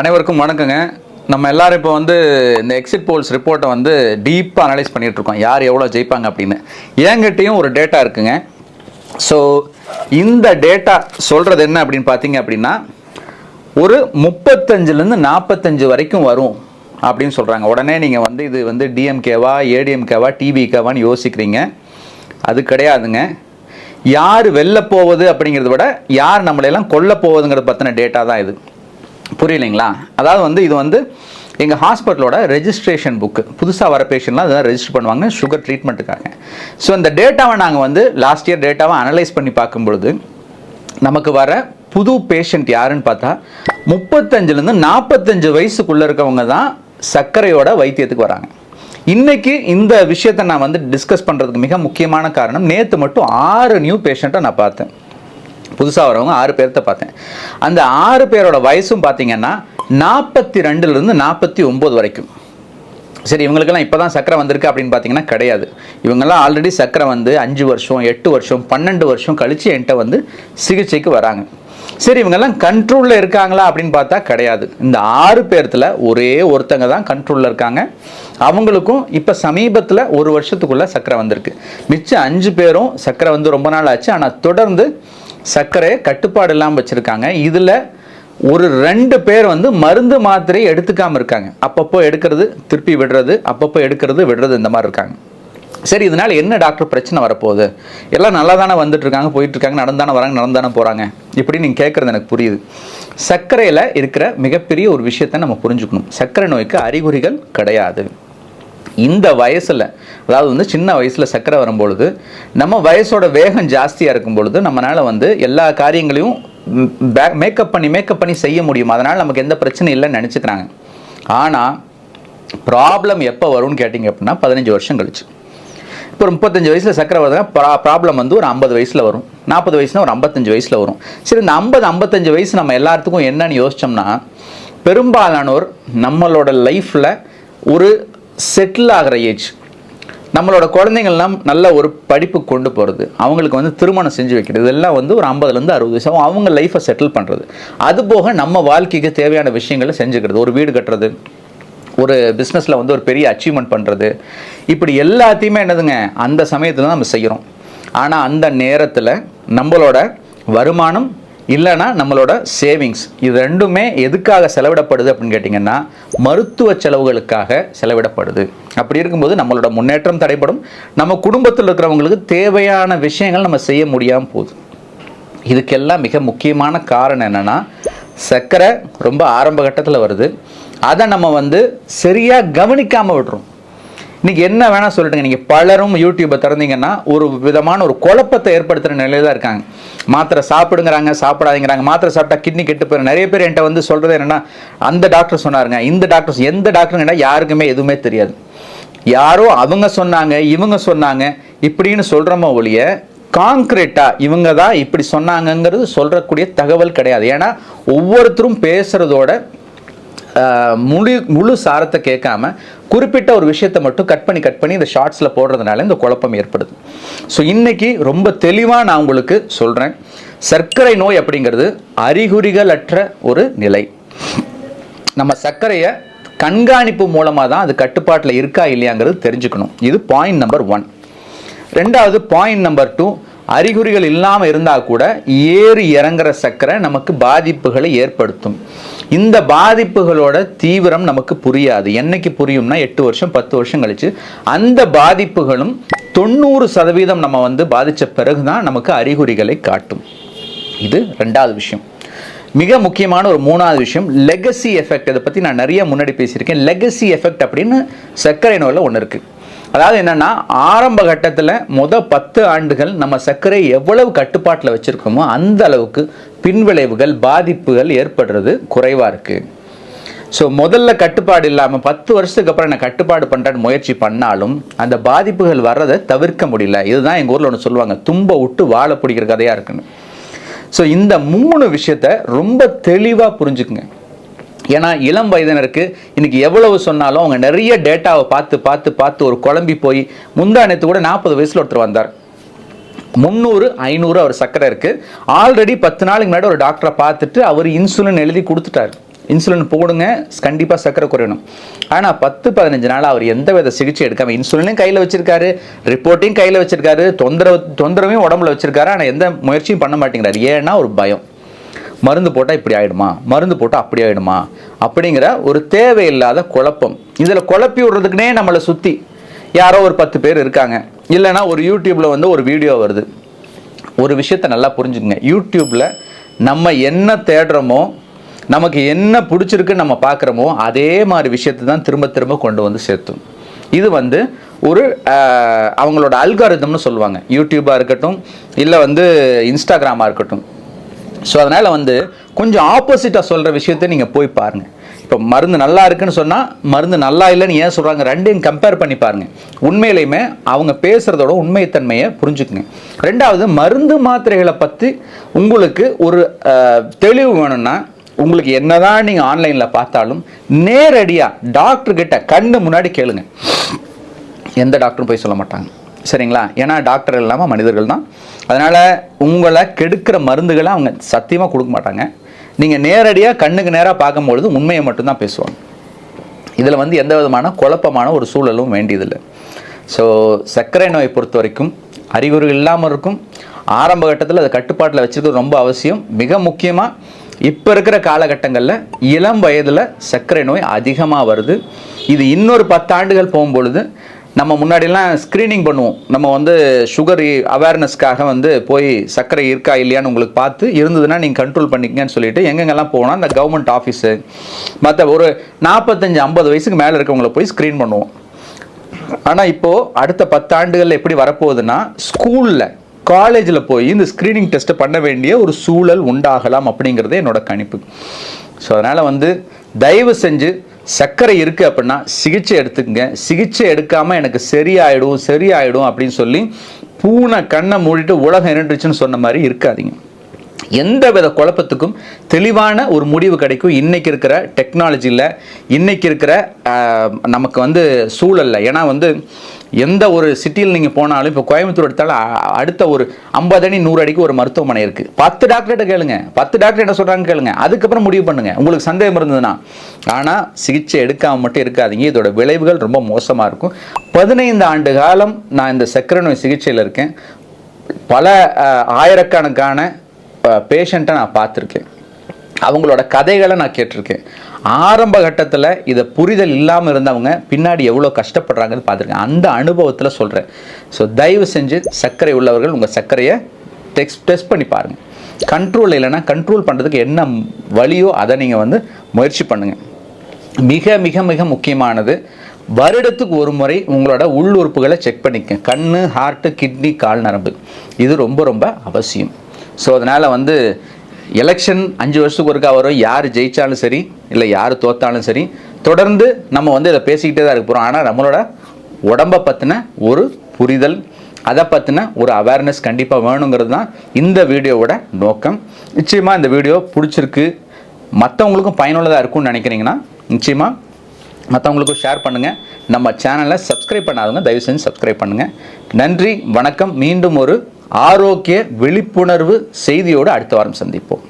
அனைவருக்கும் வணக்கங்க. நம்ம எல்லாரும் இப்போ வந்து இந்த எக்ஸிட் போல்ஸ் ரிப்போர்ட்டை வந்து டீப்பாக அனலைஸ் பண்ணிகிட்டு இருக்கோம், யார் எவ்வளோ ஜெயிப்பாங்க அப்படின்னு. என்கிட்டையும் ஒரு டேட்டா இருக்குங்க. ஸோ இந்த டேட்டா சொல்கிறது என்ன அப்படின்னு பார்த்தீங்க அப்படின்னா, ஒரு 35லேருந்து 45 வரைக்கும் வரும் அப்படின்னு சொல்கிறாங்க. உடனே நீங்கள் வந்து இது வந்து டிஎம்கேவா ஏடிஎம்கேவா டிவிகேவான்னு யோசிக்கிறீங்க. அது கிடையாதுங்க. யார் வெளில போவது அப்படிங்கிறத விட யார் நம்மளையெல்லாம் கொல்ல போவதுங்கிறத பற்றின டேட்டா தான் இது. புரியலைங்களா? அதாவது வந்து இது வந்து எங்கள் ஹாஸ்பிட்டலோட ரெஜிஸ்ட்ரேஷன் புக்கு. புதுசாக வர பேஷண்ட்லாம் அதுதான் ரெஜிஸ்டர் பண்ணுவாங்க சுகர் ட்ரீட்மெண்ட்டுக்காக. ஸோ இந்த டேட்டாவை நாங்கள் வந்து லாஸ்ட் இயர் டேட்டாவை அனலைஸ் பண்ணி பார்க்கும்பொழுது நமக்கு வர புது பேஷண்ட் யாருன்னு பார்த்தா 35லேருந்து 45 வயசுக்குள்ளே இருக்கவங்க தான் சர்க்கரையோட வைத்தியத்துக்கு வராங்க. இன்னைக்கு இந்த விஷயத்தை நான் வந்து டிஸ்கஸ் பண்ணுறதுக்கு மிக முக்கியமான காரணம், நேற்று மட்டும் 6 நியூ பேஷண்ட்டை நான் பார்த்தேன். புதுசாக வரவங்க 6 பேர்த்த பார்த்தேன். அந்த 6 பேரோட வயசும் பார்த்தீங்கன்னா 42லேருந்து 49 வரைக்கும். சரி, இவங்களுக்கெல்லாம் இப்போ தான் சக்கரை வந்திருக்கு அப்படின்னு பார்த்தீங்கன்னா கிடையாது. இவங்கெல்லாம் ஆல்ரெடி சக்கரை வந்து 5 வருஷம் 8 வருஷம் 12 வருஷம் கழித்து என்கிட்ட வந்து சிகிச்சைக்கு வராங்க. சரி, இவங்கெல்லாம் கண்ட்ரோலில் இருக்காங்களா அப்படின்னு பார்த்தா கிடையாது. இந்த 6 பேர்த்தில் ஒரே ஒருத்தங்க தான் கண்ட்ரோலில் இருக்காங்க. அவங்களுக்கும் இப்போ சமீபத்தில் 1 வருஷத்துக்குள்ளே சக்கரை வந்திருக்கு. மிச்சம் 5 பேரும் சக்கரை வந்து ரொம்ப நாள் ஆச்சு, ஆனால் தொடர்ந்து சர்க்கரையை கட்டுப்பாடு இல்லாமல் வச்சுருக்காங்க. இதில் ஒரு 2 பேர் வந்து மருந்து மாத்திரையை எடுத்துக்காமல் இருக்காங்க. அப்பப்போ எடுக்கிறது திருப்பி விடுறது, அப்பப்போ எடுக்கிறது விடுறது, இந்த மாதிரி இருக்காங்க. சரி, இதனால் என்ன டாக்டர் பிரச்சனை வரப்போகுது? எல்லாம் நல்லா தானே வந்துட்டுருக்காங்க, போயிட்டுருக்காங்க, நடந்தானே வராங்க, நடந்தானே போகிறாங்க, இப்படி நீங்கள் கேட்குறது எனக்கு புரியுது. சர்க்கரையில் இருக்கிற மிகப்பெரிய ஒரு விஷயத்தை நம்ம புரிஞ்சுக்கணும். சர்க்கரை நோய்க்கு அறிகுறிகள் கிடையாது. இந்த வயசில், அதாவது வந்து சின்ன வயசில் சர்க்கரை வரும்பொழுது நம்ம வயசோட வேகம் ஜாஸ்தியாக இருக்கும் பொழுது நம்மளால் வந்து எல்லா காரியங்களையும் மேக்கப் பண்ணி செய்ய முடியும். அதனால் நமக்கு எந்த பிரச்சனையும் இல்லைன்னு நினச்சிக்கிறாங்க. ஆனால் ப்ராப்ளம் எப்போ வரும்னு கேட்டிங்க அப்படின்னா 15 வருஷம் கழிச்சு. இப்போ ஒரு 35 வயசில் சர்க்கரை வருதுன்னா ப்ராப்ளம் வந்து ஒரு 50 வயசில் வரும், 40 வயசுனா ஒரு 55 வயசில் வரும். சரி, இந்த 50-55 வயசு நம்ம எல்லாத்துக்கும் என்னன்னு யோசித்தோம்னா, பெரும்பாலானோர் நம்மளோட லைஃப்பில் ஒரு செட்டில் ஆகிற ஏஜ். நம்மளோட குழந்தைங்கள்லாம் நல்ல ஒரு படிப்பு கொண்டு போகிறது, அவங்களுக்கு வந்து திருமணம் செஞ்சு வைக்கிறது, இதெல்லாம் வந்து ஒரு 50லேருந்து 60 வயசு அவங்க லைஃப்பை செட்டில் பண்ணுறது. அதுபோக நம்ம வாழ்க்கைக்கு தேவையான விஷயங்களை செஞ்சுக்கிறது, ஒரு வீடு கட்டுறது, ஒரு பிஸ்னஸில் வந்து ஒரு பெரிய அச்சீவ்மெண்ட் பண்ணுறது, இப்படி எல்லாத்தையுமே என்னதுங்க அந்த சமயத்தில் தான் நம்ம செய்கிறோம். ஆனால் அந்த நேரத்தில் நம்மளோட வருமானம் இல்லைன்னா நம்மளோட சேவிங்ஸ், இது ரெண்டுமே எதுக்காக செலவிடப்படுது அப்படின்னு கேட்டிங்கன்னா மருத்துவ செலவுகளுக்காக செலவிடப்படுது. அப்படி இருக்கும்போது நம்மளோட முன்னேற்றம் தடைப்படும். நம்ம குடும்பத்தில் இருக்கிறவங்களுக்கு தேவையான விஷயங்கள் நம்ம செய்ய முடியாமல் போகுது. இதுக்கெல்லாம் மிக முக்கியமான காரணம் என்னென்னா, சர்க்கரை ரொம்ப ஆரம்ப கட்டத்தில் வருது, அதை நம்ம வந்து சரியாக கவனிக்காமல் விடுறோம். இன்றைக்கி என்ன வேணால் சொல்லிட்டுங்க, நீங்கள் பலரும் யூடியூப்பை திறந்தீங்கன்னா ஒரு விதமான ஒரு குழப்பத்தை ஏற்படுத்துகிற நிலையில் தான் இருக்காங்க. மாத்திரை சாப்பிடுங்கிறாங்க, சாப்பிடாதீங்கிறாங்க, மாத்திரை சாப்பிட்டா கிட்னி கெட்டு போயிடும். நிறைய பேர் என்கிட்ட வந்து சொல்கிறது என்னென்னா, அந்த டாக்டர் சொன்னாருங்க, இந்த டாக்டர், எந்த டாக்டருங்கன்னா யாருக்குமே எதுவுமே தெரியாது. யாரோ அவங்க சொன்னாங்க, இவங்க சொன்னாங்க இப்படின்னு சொல்கிறோமோ ஒழிய கான்க்ரீட்டாக இவங்க தான் இப்படி சொன்னாங்கங்கிறது சொல்கிறக்கூடிய தகவல் கிடையாது. ஏன்னா ஒவ்வொருத்தரும் பேசுகிறதோட முழு சாரத்தை கேட்காம குறிப்பிட்ட ஒரு விஷயத்தை மட்டும் கட் பண்ணி இந்த ஷார்ட்ஸில் போடுறதுனால இந்த குழப்பம் ஏற்படுது. ஸோ இன்னைக்கு ரொம்ப தெளிவாக நான் உங்களுக்கு சொல்கிறேன், சர்க்கரை நோய் அப்படிங்கிறது அறிகுறிகள் அற்ற ஒரு நிலை. நம்ம சர்க்கரையை கண்காணிப்பு மூலமாக தான் அது கட்டுப்பாட்டில் இருக்கா இல்லையாங்கிறது தெரிஞ்சுக்கணும். இது பாயிண்ட் நம்பர் 1. ரெண்டாவது பாயிண்ட் நம்பர் 2, அறிகுறிகள் இல்லாமல் இருந்தால் கூட ஏறி இறங்குற சர்க்கரை நமக்கு பாதிப்புகளை ஏற்படுத்தும். இந்த பாதிப்புகளோட தீவிரம் நமக்கு புரியாது. என்னைக்கு புரியும்னா 8 வருஷம் 10 வருஷம் கழிச்சு அந்த பாதிப்புகளும் 90% நம்ம வந்து பாதித்த பிறகு தான் நமக்கு அறிகுறிகளை காட்டும். இது ரெண்டாவது விஷயம். மிக முக்கியமான ஒரு 3வது விஷயம், லெகசி எஃபெக்ட். இதை பற்றி நான் நிறைய முன்னாடி பேசியிருக்கேன். லெகசி எஃபெக்ட் அப்படின்னு சர்க்கரை நோயில் ஒன்று இருக்குது. அதாவது என்னென்னா, ஆரம்ப கட்டத்தில் 10 ஆண்டுகள் நம்ம சர்க்கரை எவ்வளவு கட்டுப்பாட்டில் வச்சுருக்கோமோ அந்த அளவுக்கு பின்விளைவுகள் பாதிப்புகள் ஏற்படுறது குறைவாக இருக்குது. ஸோ முதல்ல கட்டுப்பாடு இல்லாமல் 10 வருஷத்துக்கு அப்புறம் நான் கட்டுப்பாடு பண்ணுறேன்னு முயற்சி பண்ணாலும் அந்த பாதிப்புகள் வர்றதை தவிர்க்க முடியல. இதுதான் எங்கள் ஊரில் ஒன்று சொல்லுவாங்க, தும்ப விட்டு வாழை பிடிக்கிற கதையாக இருக்குன்னு. ஸோ இந்த 3 விஷயத்த ரொம்ப தெளிவாக புரிஞ்சுக்குங்க. ஏன்னா இளம் வயதினருக்கு இன்னைக்கு எவ்வளவு சொன்னாலும் அவங்க நிறைய டேட்டாவை பார்த்து ஒரு குழம்பி போய், முந்தானத்து கூட 40 வயசில் ஒருத்தர் வந்தார், 300-500 அவர் சர்க்கரை இருக்குது. ஆல்ரெடி 10 நாளுக்கு முன்னாடி ஒரு டாக்டரை பார்த்துட்டு அவர் இன்சுலின் எழுதி கொடுத்துட்டார். இன்சுலின் போடுங்க, கண்டிப்பாக சர்க்கரை குறையணும். ஆனால் 10-15 நாள் அவர் எந்த வித சிகிச்சை எடுக்காமல் இன்சுலினையும் கையில் வச்சிருக்காரு, ரிப்போர்ட்டையும் கையில் வச்சிருக்காரு, தொந்தரவையும் உடம்புல வச்சிருக்காரு. ஆனால் எந்த முயற்சியும் பண்ண மாட்டேங்கிறாரு. ஏன்னா ஒரு பயம், மருந்து போட்டால் இப்படி ஆகிடுமா, மருந்து போட்டால் அப்படி ஆகிடுமா அப்படிங்கிற ஒரு தேவையில்லாத குழப்பம். இதில் குழப்பி விடுறதுக்குனே நம்மளை சுற்றி யாரோ ஒரு 10 பேர் இருக்காங்க. இல்லைனா ஒரு யூடியூப்பில் வந்து ஒரு வீடியோ வருது. ஒரு விஷயத்தை நல்லா புரிஞ்சுக்கங்க, யூடியூப்பில் நம்ம என்ன தேடுறோமோ, நமக்கு என்ன பிடிச்சிருக்குன்னு நம்ம பார்க்குறோமோ அதே மாதிரி விஷயத்தை தான் திரும்ப திரும்ப கொண்டு வந்து சேர்த்தும். இது வந்து ஒரு அவங்களோட அல்காரிதம்னு சொல்லுவாங்க. யூடியூபாக இருக்கட்டும், இல்லை வந்து இன்ஸ்டாகிராமாக இருக்கட்டும். ஸோ அதனால் வந்து கொஞ்சம் ஆப்போசிட்டாக சொல்கிற விஷயத்தை நீங்கள் போய் பாருங்கள். இப்போ மருந்து நல்லா இருக்குன்னு சொன்னால் மருந்து நல்லா இல்லைன்னு ஏன் சொல்கிறாங்க, ரெண்டையும் கம்பேர் பண்ணி பாருங்கள். உண்மையிலையுமே அவங்க பேசுகிறதோட உண்மைத்தன்மையை புரிஞ்சுக்குங்க. ரெண்டாவது, மருந்து மாத்திரைகளை பற்றி உங்களுக்கு ஒரு தெளிவு வேணும்னா, உங்களுக்கு என்னதான் நீங்கள் ஆன்லைனில் பார்த்தாலும் நேரடியாக டாக்டர்கிட்ட கண்ணு முன்னாடி கேளுங்க. எந்த டாக்டரும் போய் சொல்ல மாட்டாங்க, சரிங்களா? ஏன்னா டாக்டர் இல்லாமல் மனிதர்கள் தான். அதனால் உங்களை கெடுக்கிற மருந்துகளை அவங்க சத்தியமாக கொடுக்க மாட்டாங்க. நீங்கள் நேரடியாக கண்ணுக்கு நேராக பார்க்கும்பொழுது உண்மையை மட்டும்தான் பேசுவாங்க. இதில் வந்து எந்த விதமான குழப்பமான ஒரு சூழலும் வேண்டியதில்லை. ஸோ சர்க்கரை நோயை பொறுத்த வரைக்கும் அறிகுறிகள் இல்லாமல் இருக்கும். ஆரம்ப கட்டத்தில் அதை கட்டுப்பாட்டில் வச்சுக்கிறது ரொம்ப அவசியம். மிக முக்கியமாக இப்போ இருக்கிற காலகட்டங்களில் இளம் வயதில் சர்க்கரை நோய் அதிகமாக வருது. இது இன்னொரு 10 ஆண்டுகள் போகும்பொழுது, நம்ம முன்னாடிலாம் ஸ்க்ரீனிங் பண்ணுவோம். நம்ம வந்து சுகர் அவேர்னஸ்க்காக வந்து போய் சர்க்கரை இருக்கா இல்லையான்னு உங்களுக்கு பார்த்து இருந்ததுன்னா நீங்கள் கண்ட்ரோல் பண்ணிக்கங்கன்னு சொல்லிட்டு எங்கெங்கெல்லாம் போனால் அந்த கவர்மெண்ட் ஆஃபீஸு மற்ற ஒரு 45-50 வயசுக்கு மேலே இருக்கவங்கள போய் ஸ்க்ரீன் பண்ணுவோம். ஆனால் இப்போது அடுத்த 10 ஆண்டுகளில் எப்படி வரப்போகுதுன்னா, ஸ்கூலில் காலேஜில் போய் இந்த ஸ்க்ரீனிங் டெஸ்ட்டை பண்ண வேண்டிய ஒரு சூழல் உண்டாகலாம் அப்படிங்கிறது என்னோட கணிப்பு. ஸோ அதனால் வந்து தயவு செஞ்சு சர்க்கரை இருக்குது அப்படின்னா சிகிச்சை எடுத்துக்கங்க. சிகிச்சை எடுக்காமல் எனக்கு சரியாயிடும் அப்படின்னு சொல்லி பூனை கண்ணை மூடிட்டு உலகம் இருந்துச்சுன்னு சொன்ன மாதிரி இருக்காதீங்க. எந்த வித குழப்பத்துக்கும் தெளிவான ஒரு முடிவு கிடைக்கும் இன்னைக்கு இருக்கிற டெக்னாலஜியில், இன்னைக்கு இருக்கிற நமக்கு வந்து சூழலில். ஏன்னா வந்து எந்த ஒரு சிட்டியில் நீங்கள் போனாலும், இப்போ கோயம்புத்தூர் எடுத்தாலும் அடுத்த ஒரு 50 அடி 100 அடிக்கு ஒரு மருத்துவமனை இருக்குது. 10 டாக்டர்கிட்ட கேளுங்க, 10 டாக்டர் என்ன சொல்கிறாங்க கேளுங்க, அதுக்கப்புறம் முடிவு பண்ணுங்கள் உங்களுக்கு சந்தேகம் இருந்ததுன்னா. ஆனால் சிகிச்சை எடுக்காமல் மட்டும் இருக்காதீங்க, இதோட விளைவுகள் ரொம்ப மோசமாக இருக்கும். 15 ஆண்டு காலம் நான் இந்த சர்க்கரை நோய் சிகிச்சையில் இருக்கேன். பல ஆயிரக்கணக்கான பேஷண்ட்டை நான் பார்த்துருக்கேன், அவங்களோட கதைகளை நான் கேட்டிருக்கேன். ஆரம்ப கட்டத்தில் இதை புரிதல் இல்லாமல் இருந்தவங்க பின்னாடி எவ்வளோ கஷ்டப்படுறாங்கன்னு பார்த்துருக்கேன். அந்த அனுபவத்தில் சொல்கிறேன். ஸோ தயவு செஞ்சு சர்க்கரை உள்ளவர்கள் உங்கள் சர்க்கரையை டெஸ்ட் பண்ணி பாருங்கள். கண்ட்ரோல் இல்லைன்னா கண்ட்ரோல் பண்ணுறதுக்கு என்ன வழியோ அதை நீங்கள் வந்து முயற்சி பண்ணுங்கள். மிக மிக மிக முக்கியமானது, வருடத்துக்கு ஒரு முறை உங்களோட உள்ளுறுப்புகளை செக் பண்ணிக்க. கண், ஹார்ட்டு, கிட்னி, கால் நரம்பு, இது ரொம்ப ரொம்ப அவசியம். ஸோ அதனால் வந்து எலெக்ஷன் 5 வருஷத்துக்கு ஒருக்கா வரும். யார் ஜெயித்தாலும் சரி, இல்லை யார் தோத்தாலும் சரி, தொடர்ந்து நம்ம வந்து இதை பேசிக்கிட்டே தான் இருக்க போகிறோம். ஆனால் நம்மளோட உடம்பை பற்றின ஒரு புரிதல், அதை பற்றின ஒரு அவேர்னஸ் கண்டிப்பாக வேணுங்கிறது தான் இந்த வீடியோவோட நோக்கம். நிச்சயமாக இந்த வீடியோ பிடிச்சிருக்கு, மற்றவங்களுக்கும் பயனுள்ளதாக இருக்கும்னு நினைக்கிறீங்கன்னா நிச்சயமாக மற்றவங்களுக்கும் ஷேர் பண்ணுங்கள். நம்ம சேனலை சப்ஸ்கிரைப் பண்ணாதவங்க தயவு செஞ்சு சப்ஸ்கிரைப் பண்ணுங்கள். நன்றி, வணக்கம். மீண்டும் ஒரு ஆரோக்கிய விழிப்புணர்வு செய்தியோடு அடுத்த வாரம் சந்திப்போம்.